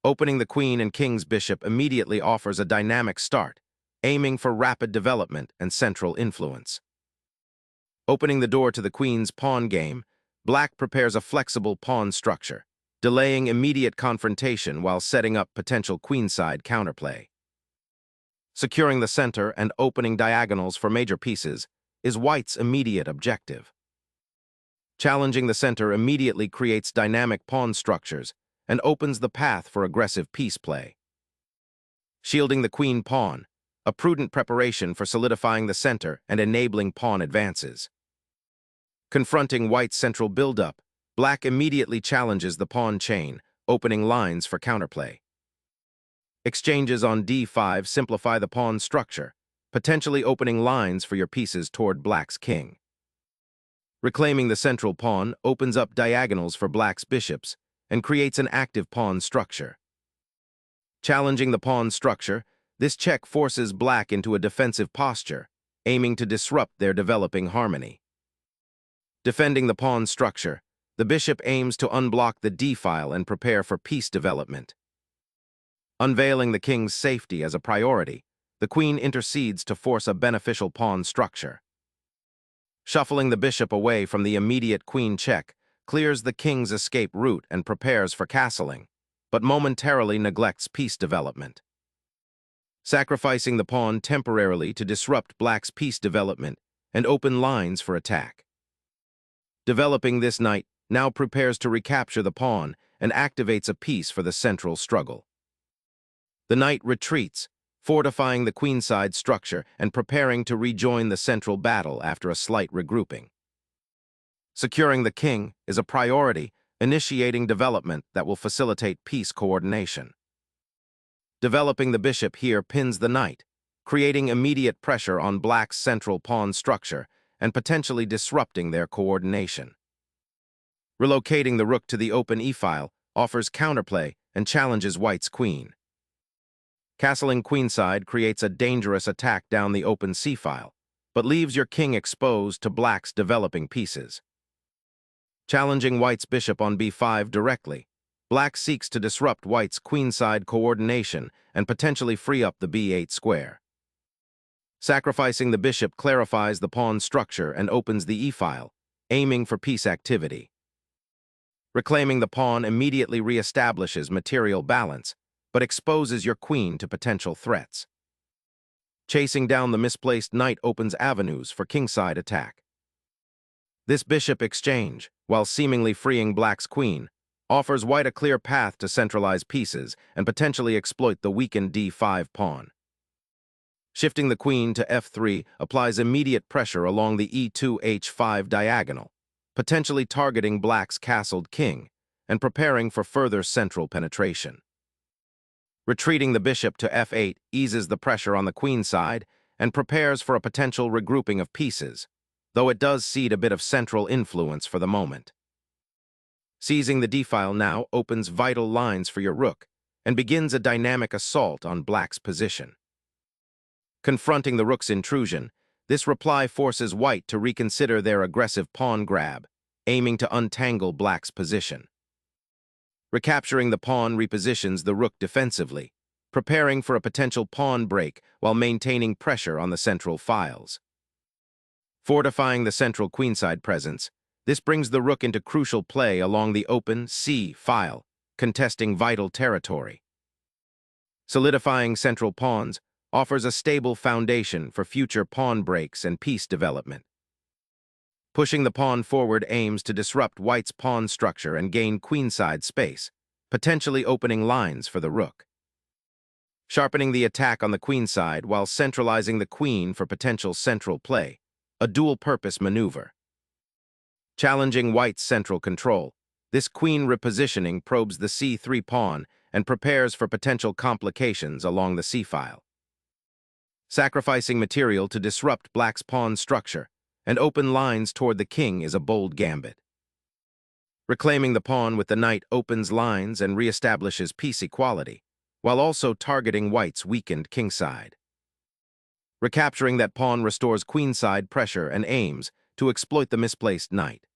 Opening the queen and king's bishop immediately offers a dynamic start, aiming for rapid development and central influence. Opening the door to the queen's pawn game, black prepares a flexible pawn structure, delaying immediate confrontation while setting up potential queenside counterplay. Securing the center and opening diagonals for major pieces is white's immediate objective. Challenging the center immediately creates dynamic pawn structures and opens the path for aggressive piece play. Shielding the queen pawn, a prudent preparation for solidifying the center and enabling pawn advances. Confronting white's central buildup, black immediately challenges the pawn chain, opening lines for counterplay. Exchanges on d5 simplify the pawn structure, potentially opening lines for your pieces toward black's king. Reclaiming the central pawn opens up diagonals for black's bishops and creates an active pawn structure. Challenging the pawn structure, this check forces black into a defensive posture, aiming to disrupt their developing harmony. Defending the pawn structure, the bishop aims to unblock the d-file and prepare for piece development. Unveiling the king's safety as a priority, the queen intercedes to force a beneficial pawn structure. Shuffling the bishop away from the immediate queen check clears the king's escape route and prepares for castling, but momentarily neglects piece development. Sacrificing the pawn temporarily to disrupt black's piece development and open lines for attack. Developing this knight now prepares to recapture the pawn and activates a piece for the central struggle. The knight retreats, fortifying the queenside structure and preparing to rejoin the central battle after a slight regrouping. Securing the king is a priority, initiating development that will facilitate piece coordination. Developing the bishop here pins the knight, creating immediate pressure on black's central pawn structure and potentially disrupting their coordination. Relocating the rook to the open e-file offers counterplay and challenges white's queen. Castling queenside creates a dangerous attack down the open c-file, but leaves your king exposed to black's developing pieces. Challenging white's bishop on b5 directly, black seeks to disrupt white's queenside coordination and potentially free up the b8 square. Sacrificing the bishop clarifies the pawn structure and opens the e-file, aiming for piece activity. Reclaiming the pawn immediately reestablishes material balance, but exposes your queen to potential threats. Chasing down the misplaced knight opens avenues for kingside attack. This bishop exchange, while seemingly freeing black's queen, offers white a clear path to centralize pieces and potentially exploit the weakened d5 pawn. Shifting the queen to f3 applies immediate pressure along the e2-h5 diagonal, potentially targeting black's castled king and preparing for further central penetration. Retreating the bishop to f8 eases the pressure on the queen side and prepares for a potential regrouping of pieces, though it does cede a bit of central influence for the moment. Seizing the d-file now opens vital lines for your rook and begins a dynamic assault on black's position. Confronting the rook's intrusion, this reply forces white to reconsider their aggressive pawn grab, aiming to untangle black's position. Recapturing the pawn repositions the rook defensively, preparing for a potential pawn break while maintaining pressure on the central files. Fortifying the central queenside presence, this brings the rook into crucial play along the open c file, contesting vital territory. Solidifying central pawns offers a stable foundation for future pawn breaks and piece development. Pushing the pawn forward aims to disrupt white's pawn structure and gain queenside space, potentially opening lines for the rook. Sharpening the attack on the queenside while centralizing the queen for potential central play, a dual-purpose maneuver. Challenging white's central control, this queen repositioning probes the c3 pawn and prepares for potential complications along the c-file. Sacrificing material to disrupt black's pawn structure and open lines toward the king is a bold gambit. Reclaiming the pawn with the knight opens lines and reestablishes piece equality, while also targeting white's weakened kingside. Recapturing that pawn restores queenside pressure and aims to exploit the misplaced knight.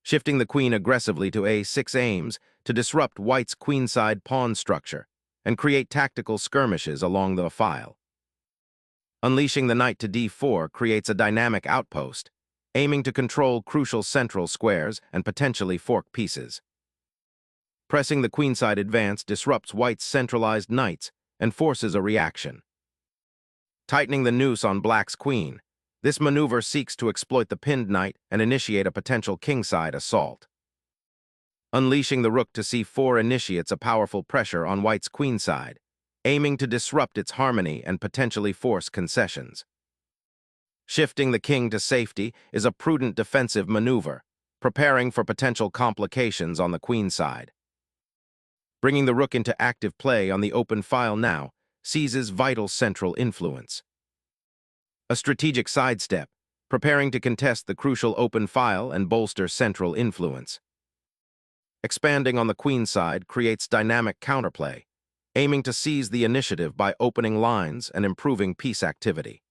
Shifting the queen aggressively to a6 aims to disrupt white's queenside pawn structure and create tactical skirmishes along the file. Unleashing the knight to d4 creates a dynamic outpost, aiming to control crucial central squares and potentially fork pieces. Pressing the queenside advance disrupts white's centralized knights and forces a reaction. Tightening the noose on black's queen, this maneuver seeks to exploit the pinned knight and initiate a potential kingside assault. Unleashing the rook to c4 initiates a powerful pressure on white's queenside, aiming to disrupt its harmony and potentially force concessions. Shifting the king to safety is a prudent defensive maneuver, preparing for potential complications on the queenside. Bringing the rook into active play on the open file now seizes vital central influence. A strategic sidestep, preparing to contest the crucial open file and bolster central influence. Expanding on the queenside creates dynamic counterplay, aiming to seize the initiative by opening lines and improving piece activity.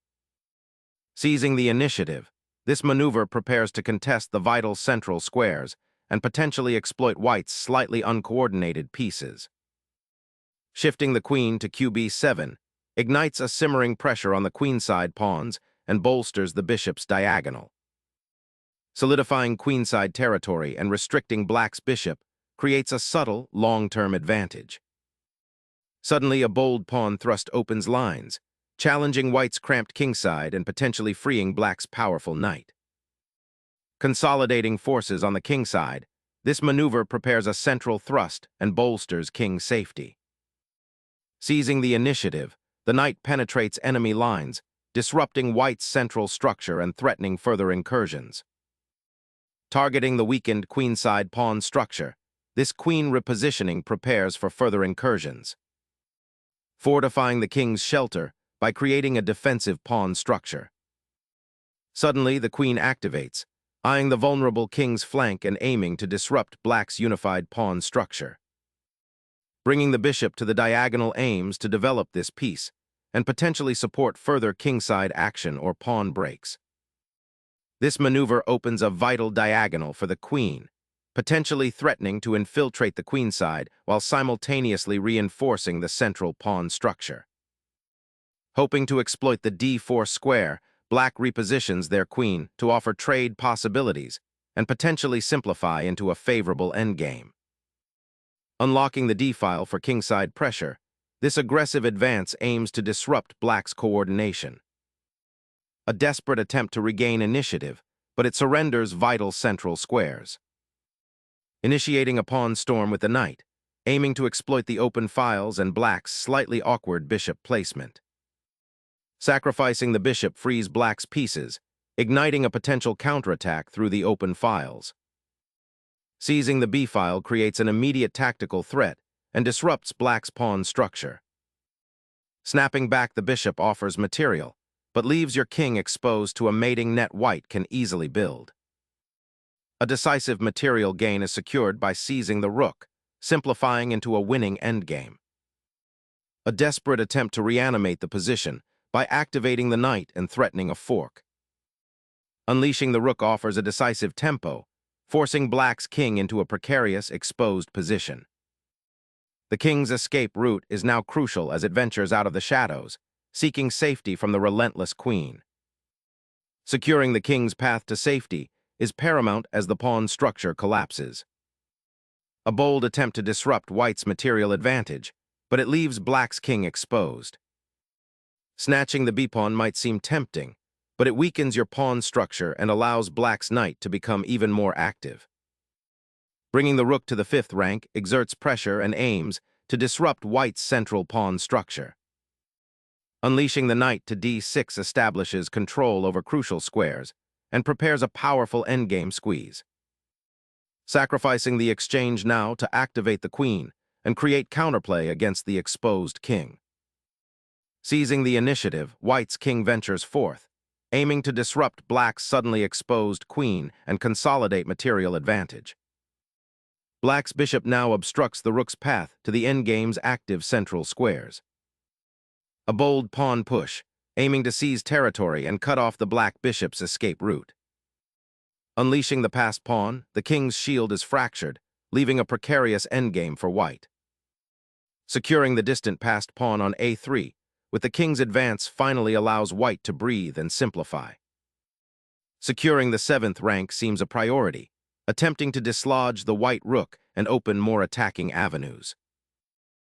Seizing the initiative, this maneuver prepares to contest the vital central squares and potentially exploit white's slightly uncoordinated pieces. Shifting the queen to qb7 ignites a simmering pressure on the queenside pawns and bolsters the bishop's diagonal. Solidifying queenside territory and restricting black's bishop creates a subtle, long-term advantage. Suddenly, a bold pawn thrust opens lines, challenging white's cramped kingside and potentially freeing black's powerful knight. Consolidating forces on the kingside, this maneuver prepares a central thrust and bolsters king's safety. Seizing the initiative, the knight penetrates enemy lines, disrupting white's central structure and threatening further incursions. Targeting the weakened queenside pawn structure, this queen repositioning prepares for further incursions. Fortifying the king's shelter by creating a defensive pawn structure. Suddenly, the queen activates, eyeing the vulnerable king's flank and aiming to disrupt black's unified pawn structure. Bringing the bishop to the diagonal aims to develop this piece and potentially support further kingside action or pawn breaks. This maneuver opens a vital diagonal for the queen, potentially threatening to infiltrate the queenside while simultaneously reinforcing the central pawn structure. Hoping to exploit the d4 square, black repositions their queen to offer trade possibilities and potentially simplify into a favorable endgame. Unlocking the d-file for kingside pressure, this aggressive advance aims to disrupt black's coordination. A desperate attempt to regain initiative, but it surrenders vital central squares. Initiating a pawn storm with the knight, aiming to exploit the open files and black's slightly awkward bishop placement. Sacrificing the bishop frees black's pieces, igniting a potential counterattack through the open files. Seizing the b-file creates an immediate tactical threat and disrupts black's pawn structure. Snapping back the bishop offers material, but leaves your king exposed to a mating net white can easily build. A decisive material gain is secured by seizing the rook, simplifying into a winning endgame. A desperate attempt to reanimate the position by activating the knight and threatening a fork. Unleashing the rook offers a decisive tempo, forcing black's king into a precarious, exposed position. The king's escape route is now crucial as it ventures out of the shadows, seeking safety from the relentless queen. Securing the king's path to safety is paramount as the pawn structure collapses. A bold attempt to disrupt white's material advantage, but it leaves black's king exposed. Snatching the b-pawn might seem tempting, but it weakens your pawn structure and allows black's knight to become even more active. Bringing the rook to the 5th rank exerts pressure and aims to disrupt white's central pawn structure. Unleashing the knight to d6 establishes control over crucial squares and prepares a powerful endgame squeeze. Sacrificing the exchange now to activate the queen and create counterplay against the exposed king. Seizing the initiative, white's king ventures forth, aiming to disrupt black's suddenly exposed queen and consolidate material advantage. Black's bishop now obstructs the rook's path to the endgame's active central squares. A bold pawn push, aiming to seize territory and cut off the black bishop's escape route. Unleashing the passed pawn, the king's shield is fractured, leaving a precarious endgame for white. Securing the distant passed pawn on a3, with the king's advance finally allows white to breathe and simplify. Securing the 7th rank seems a priority, attempting to dislodge the white rook and open more attacking avenues.